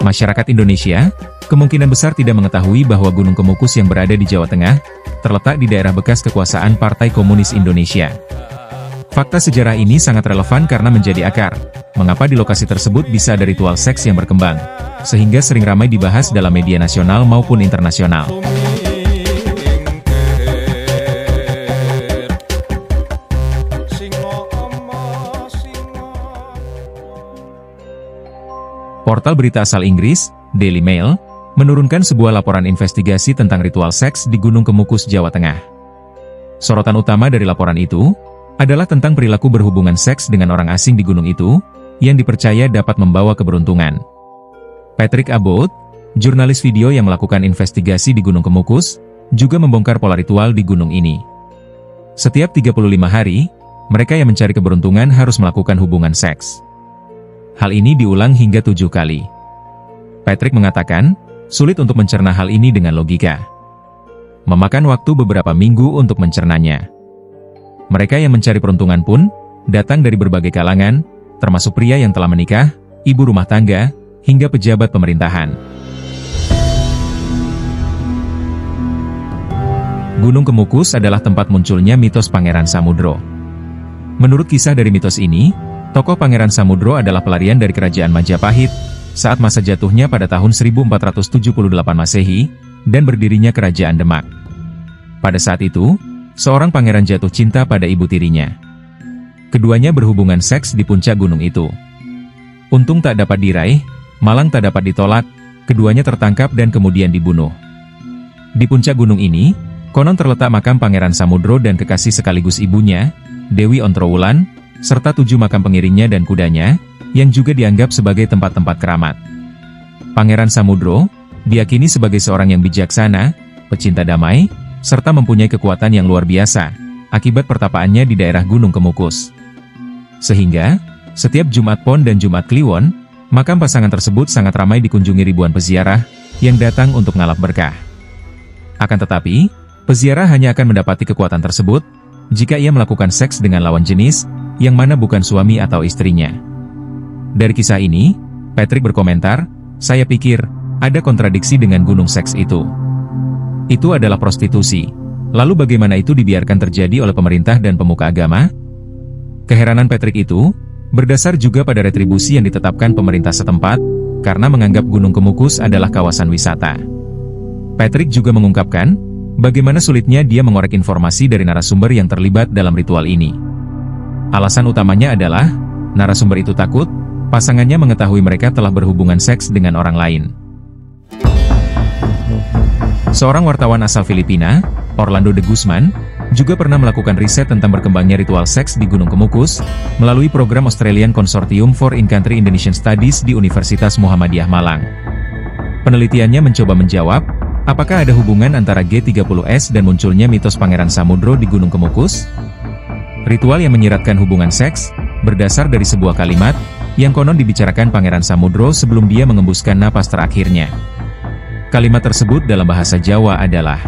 Masyarakat Indonesia kemungkinan besar tidak mengetahui bahwa Gunung Kemukus yang berada di Jawa Tengah terletak di daerah bekas kekuasaan Partai Komunis Indonesia. Fakta sejarah ini sangat relevan karena menjadi akar mengapa di lokasi tersebut bisa ada ritual seks yang berkembang, sehingga sering ramai dibahas dalam media nasional maupun internasional. Portal berita asal Inggris, Daily Mail, menurunkan sebuah laporan investigasi tentang ritual seks di Gunung Kemukus, Jawa Tengah. Sorotan utama dari laporan itu adalah tentang perilaku berhubungan seks dengan orang asing di gunung itu, yang dipercaya dapat membawa keberuntungan. Patrick Abbott, jurnalis video yang melakukan investigasi di Gunung Kemukus, juga membongkar pola ritual di gunung ini. Setiap 35 hari, mereka yang mencari keberuntungan harus melakukan hubungan seks. Hal ini diulang hingga 7 kali. Patrick mengatakan, sulit untuk mencerna hal ini dengan logika. Memakan waktu beberapa minggu untuk mencernanya. Mereka yang mencari peruntungan pun datang dari berbagai kalangan, termasuk pria yang telah menikah, ibu rumah tangga, hingga pejabat pemerintahan. Gunung Kemukus adalah tempat munculnya mitos Pangeran Samudro. Menurut kisah dari mitos ini, tokoh Pangeran Samudro adalah pelarian dari kerajaan Majapahit saat masa jatuhnya pada tahun 1478 Masehi dan berdirinya kerajaan Demak. Pada saat itu, seorang pangeran jatuh cinta pada ibu tirinya. Keduanya berhubungan seks di puncak gunung itu. Untung tak dapat diraih, malang tak dapat ditolak, keduanya tertangkap dan kemudian dibunuh. Di puncak gunung ini, konon terletak makam Pangeran Samudro dan kekasih sekaligus ibunya, Dewi Ontrowulan, serta 7 makam pengiringnya dan kudanya, yang juga dianggap sebagai tempat-tempat keramat. Pangeran Samudro diyakini sebagai seorang yang bijaksana, pecinta damai, serta mempunyai kekuatan yang luar biasa, akibat pertapaannya di daerah Gunung Kemukus. Sehingga, setiap Jumat Pon dan Jumat Kliwon, makam pasangan tersebut sangat ramai dikunjungi ribuan peziarah, yang datang untuk ngalap berkah. Akan tetapi, peziarah hanya akan mendapati kekuatan tersebut, jika ia melakukan seks dengan lawan jenis, yang mana bukan suami atau istrinya. Dari kisah ini, Patrick berkomentar, "Saya pikir, ada kontradiksi dengan gunung seks itu. Itu adalah prostitusi. Lalu bagaimana itu dibiarkan terjadi oleh pemerintah dan pemuka agama?" Keheranan Patrick itu, berdasar juga pada retribusi yang ditetapkan pemerintah setempat, karena menganggap Gunung Kemukus adalah kawasan wisata. Patrick juga mengungkapkan, bagaimana sulitnya dia mengorek informasi dari narasumber yang terlibat dalam ritual ini. Alasan utamanya adalah, narasumber itu takut, pasangannya mengetahui mereka telah berhubungan seks dengan orang lain. Seorang wartawan asal Filipina, Orlando de Guzman, juga pernah melakukan riset tentang berkembangnya ritual seks di Gunung Kemukus, melalui program Australian Consortium for In-Country Indonesian Studies di Universitas Muhammadiyah Malang. Penelitiannya mencoba menjawab, apakah ada hubungan antara G30S dan munculnya mitos Pangeran Samudro di Gunung Kemukus? Ritual yang menyiratkan hubungan seks, berdasar dari sebuah kalimat, yang konon dibicarakan Pangeran Samudro sebelum dia mengembuskan napas terakhirnya. Kalimat tersebut dalam bahasa Jawa adalah,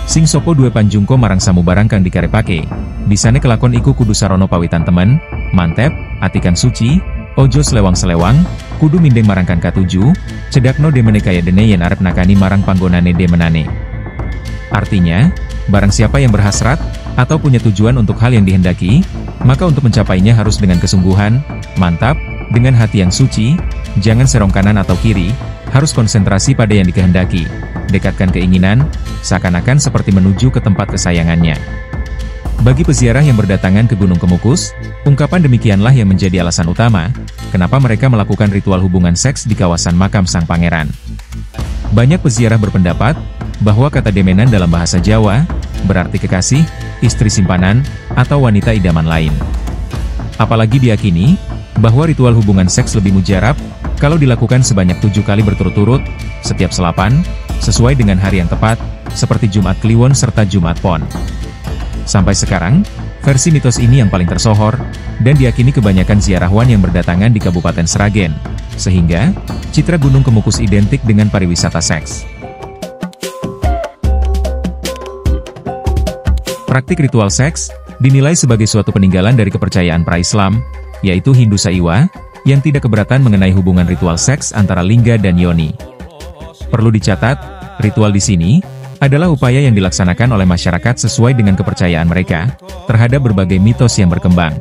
"Sing sopo duwe panjungko marang samubarang kang dikarepake, bisane kelakon iku kudu sarono pawitan temen, mantep, atikan suci, ojo selewang-selewang, kudu mindeng marang kang katuju, cedakno demene kaya dene yen arep nakani marang panggonane demenane." Artinya, barang siapa yang berhasrat, atau punya tujuan untuk hal yang dihendaki, maka untuk mencapainya harus dengan kesungguhan, mantap, dengan hati yang suci, jangan serong kanan atau kiri, harus konsentrasi pada yang dikehendaki, dekatkan keinginan, seakan-akan seperti menuju ke tempat kesayangannya. Bagi peziarah yang berdatangan ke Gunung Kemukus, ungkapan demikianlah yang menjadi alasan utama, kenapa mereka melakukan ritual hubungan seks di kawasan makam sang pangeran. Banyak peziarah berpendapat, bahwa kata demenan dalam bahasa Jawa, berarti kekasih, istri simpanan, atau wanita idaman lain. Apalagi diyakini, bahwa ritual hubungan seks lebih mujarab, kalau dilakukan sebanyak 7 kali berturut-turut, setiap selapan, sesuai dengan hari yang tepat, seperti Jumat Kliwon serta Jumat Pon. Sampai sekarang, versi mitos ini yang paling tersohor, dan diyakini kebanyakan ziarahwan yang berdatangan di Kabupaten Sragen, sehingga, citra Gunung Kemukus identik dengan pariwisata seks. Praktik ritual seks dinilai sebagai suatu peninggalan dari kepercayaan pra-Islam, yaitu Hindu Saiwa, yang tidak keberatan mengenai hubungan ritual seks antara lingga dan yoni. Perlu dicatat, ritual di sini adalah upaya yang dilaksanakan oleh masyarakat sesuai dengan kepercayaan mereka terhadap berbagai mitos yang berkembang.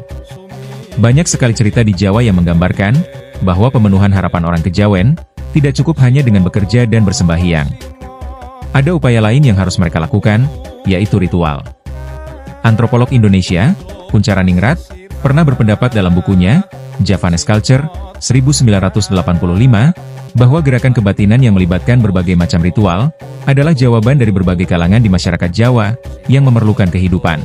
Banyak sekali cerita di Jawa yang menggambarkan bahwa pemenuhan harapan orang kejawen tidak cukup hanya dengan bekerja dan bersembahyang. Ada upaya lain yang harus mereka lakukan, yaitu ritual. Antropolog Indonesia, Kuncharaningrat, pernah berpendapat dalam bukunya, Javanese Culture, 1985, bahwa gerakan kebatinan yang melibatkan berbagai macam ritual, adalah jawaban dari berbagai kalangan di masyarakat Jawa, yang memerlukan kehidupan.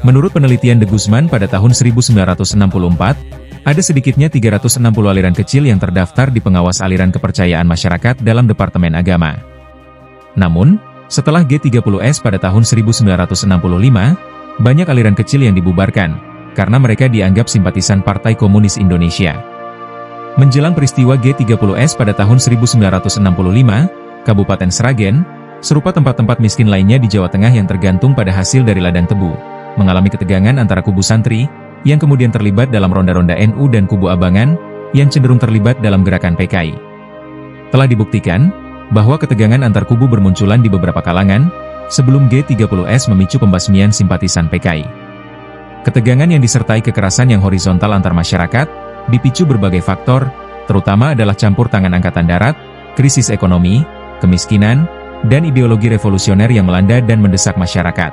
Menurut penelitian De Guzman pada tahun 1964, ada sedikitnya 360 aliran kecil yang terdaftar di pengawas aliran kepercayaan masyarakat dalam Departemen Agama. Namun, setelah G30S pada tahun 1965, banyak aliran kecil yang dibubarkan, karena mereka dianggap simpatisan Partai Komunis Indonesia. Menjelang peristiwa G30S pada tahun 1965, Kabupaten Sragen, serupa tempat-tempat miskin lainnya di Jawa Tengah yang tergantung pada hasil dari ladang tebu, mengalami ketegangan antara kubu santri, yang kemudian terlibat dalam ronda-ronda NU dan kubu Abangan, yang cenderung terlibat dalam gerakan PKI. Telah dibuktikan, bahwa ketegangan antar kubu bermunculan di beberapa kalangan, sebelum G30S memicu pembasmian simpatisan PKI. Ketegangan yang disertai kekerasan yang horizontal antar masyarakat, dipicu berbagai faktor, terutama adalah campur tangan Angkatan Darat, krisis ekonomi, kemiskinan, dan ideologi revolusioner yang melanda dan mendesak masyarakat.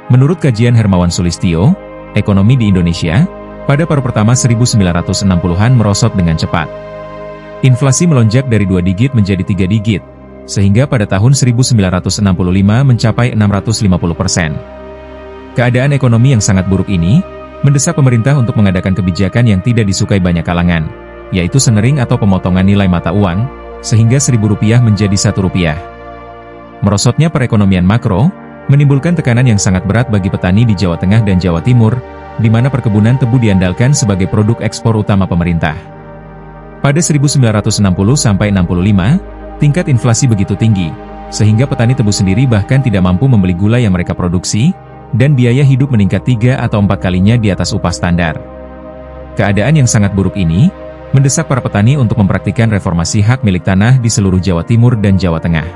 Menurut kajian Hermawan Sulistyo, ekonomi di Indonesia, pada paruh pertama 1960-an merosot dengan cepat. Inflasi melonjak dari 2 digit menjadi 3 digit, sehingga pada tahun 1965 mencapai 650%. Keadaan ekonomi yang sangat buruk ini, mendesak pemerintah untuk mengadakan kebijakan yang tidak disukai banyak kalangan, yaitu senering atau pemotongan nilai mata uang, sehingga Rp1.000 menjadi Rp1. Merosotnya perekonomian makro, menimbulkan tekanan yang sangat berat bagi petani di Jawa Tengah dan Jawa Timur, di mana perkebunan tebu diandalkan sebagai produk ekspor utama pemerintah. Pada 1960-65, tingkat inflasi begitu tinggi, sehingga petani tebu sendiri bahkan tidak mampu membeli gula yang mereka produksi, dan biaya hidup meningkat 3 atau 4 kalinya di atas upah standar. Keadaan yang sangat buruk ini, mendesak para petani untuk mempraktikkan reformasi hak milik tanah di seluruh Jawa Timur dan Jawa Tengah.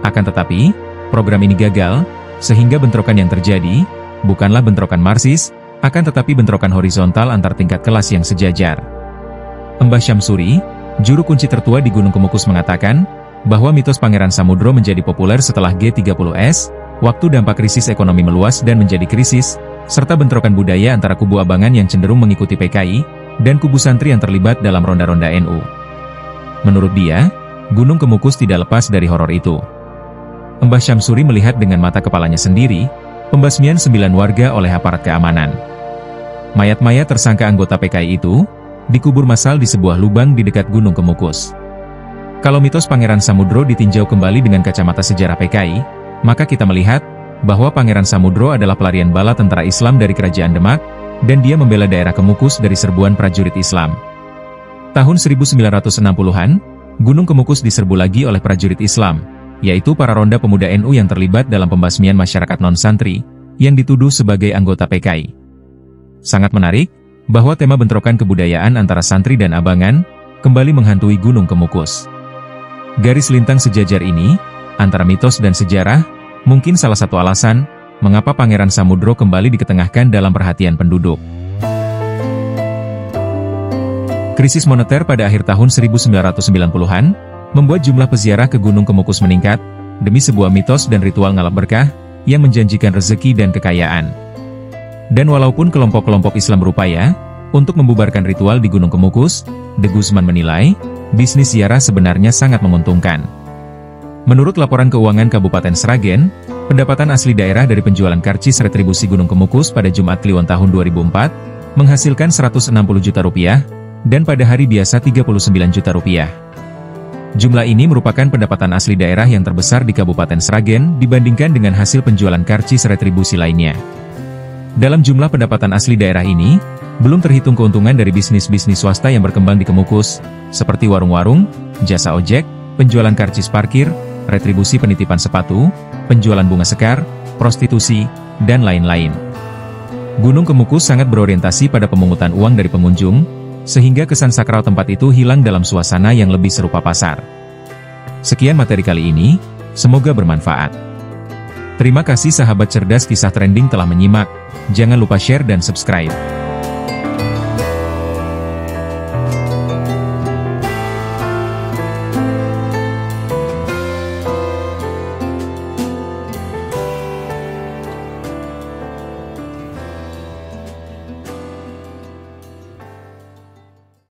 Akan tetapi, program ini gagal, sehingga bentrokan yang terjadi, bukanlah bentrokan Marxis, akan tetapi bentrokan horizontal antar tingkat kelas yang sejajar. Mbah Syamsuri, juru kunci tertua di Gunung Kemukus mengatakan, bahwa mitos Pangeran Samudro menjadi populer setelah G30S, waktu dampak krisis ekonomi meluas dan menjadi krisis, serta bentrokan budaya antara kubu Abangan yang cenderung mengikuti PKI, dan kubu santri yang terlibat dalam ronda-ronda NU. Menurut dia, Gunung Kemukus tidak lepas dari horor itu. Mbah Syamsuri melihat dengan mata kepalanya sendiri, pembasmian 9 warga oleh aparat keamanan. Mayat-mayat tersangka anggota PKI itu, dikubur massal di sebuah lubang di dekat Gunung Kemukus. Kalau mitos Pangeran Samudro ditinjau kembali dengan kacamata sejarah PKI, maka kita melihat, bahwa Pangeran Samudro adalah pelarian bala tentara Islam dari Kerajaan Demak, dan dia membela daerah Kemukus dari serbuan prajurit Islam. Tahun 1960-an, Gunung Kemukus diserbu lagi oleh prajurit Islam, yaitu para ronda pemuda NU yang terlibat dalam pembasmian masyarakat non-santri, yang dituduh sebagai anggota PKI. Sangat menarik, bahwa tema bentrokan kebudayaan antara santri dan Abangan, kembali menghantui Gunung Kemukus. Garis lintang sejajar ini, antara mitos dan sejarah, mungkin salah satu alasan, mengapa Pangeran Samudro kembali diketengahkan dalam perhatian penduduk. Krisis moneter pada akhir tahun 1990-an, membuat jumlah peziarah ke Gunung Kemukus meningkat, demi sebuah mitos dan ritual ngalap berkah, yang menjanjikan rezeki dan kekayaan. Dan walaupun kelompok-kelompok Islam berupaya untuk membubarkan ritual di Gunung Kemukus, De Guzman menilai, bisnis ziarah sebenarnya sangat menguntungkan. Menurut laporan keuangan Kabupaten Sragen, pendapatan asli daerah dari penjualan karcis retribusi Gunung Kemukus pada Jumat Kliwon tahun 2004, menghasilkan Rp160 juta, dan pada hari biasa Rp39 juta. Jumlah ini merupakan pendapatan asli daerah yang terbesar di Kabupaten Sragen dibandingkan dengan hasil penjualan karcis retribusi lainnya. Dalam jumlah pendapatan asli daerah ini, belum terhitung keuntungan dari bisnis-bisnis swasta yang berkembang di Kemukus, seperti warung-warung, jasa ojek, penjualan karcis parkir, retribusi penitipan sepatu, penjualan bunga sekar, prostitusi, dan lain-lain. Gunung Kemukus sangat berorientasi pada pemungutan uang dari pengunjung, sehingga kesan sakral tempat itu hilang dalam suasana yang lebih serupa pasar. Sekian materi kali ini, semoga bermanfaat. Terima kasih sahabat cerdas kisah trending telah menyimak, jangan lupa share dan subscribe.